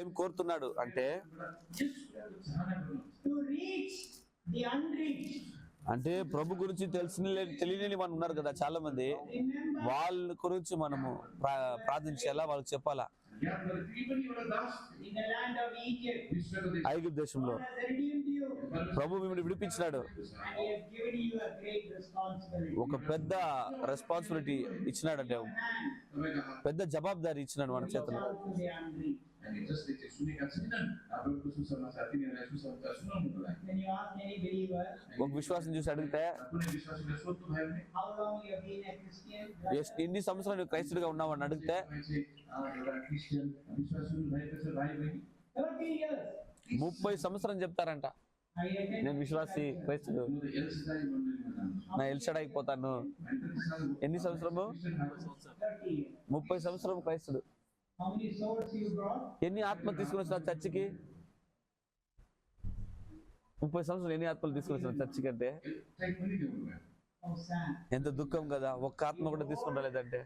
ఏం కోరుతున్నాడు అంటే అంటే ప్రభు గురించి తెలియని మనం ఉన్నారు కదా చాలా మంది, వాళ్ళ గురించి మనము ప్రార్థించేలా వాళ్ళకి చెప్పాలా. ఐగుప్తు దేశంలో ప్రభు మిమ్మల్ని విడిపించినాడు, ఒక పెద్ద రెస్పాన్సిబిలిటీ ఇచ్చినాడంటే, పెద్ద జవాబుదారి ఇచ్చినాడు మన చేతిలో. ఒక విశ్వాసం చూసి అడిగితే, ఎన్ని సంవత్సరాలు నువ్వు క్రైస్తుడిగా ఉన్నావని అడిగితే 30 సంవత్సరం చెప్తారంట. నేను విశ్వాసి క్రైస్తుడు, నా ఎల్షడ్ అయిపోతాను. ఎన్ని సంవత్సరము? 30 సంవత్సరం క్రైస్తుడు. ఎన్ని ఆత్మ తీసుకుని వచ్చిన చర్చికి? 30 సంవత్సరాలు ఎన్ని ఆత్మలు తీసుకుని వచ్చిన చర్చికి అంటే ఎంత దుఃఖం కదా. ఒక్క ఆత్మ కూడా తీసుకుని రాలేదంటే,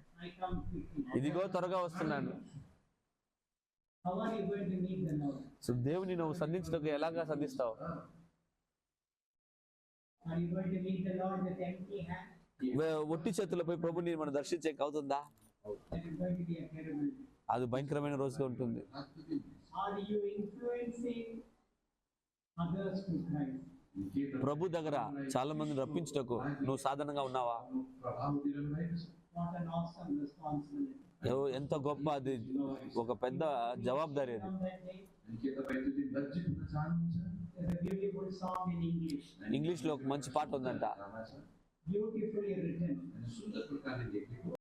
ఇదిగో త్వరగా వస్తున్నాను. సో దేవుని నువ్వు సంధించడానికి ఎలాగా సంధిస్తావు? ఒట్టి చేతులపై ప్రభుని మనం దర్శించేకి అవుతుందా? అది భయంకరమైన రోజుగా ఉంటుంది. ప్రభు దగ్గర చాలా మందిని రప్పించుటకు నువ్వు సాధనంగా ఉన్నావా? ఎంత గొప్ప, అది ఒక పెద్ద జవాబుదారి. ఇంగ్లీష్ లో ఒక మంచి పాట ఉందంట.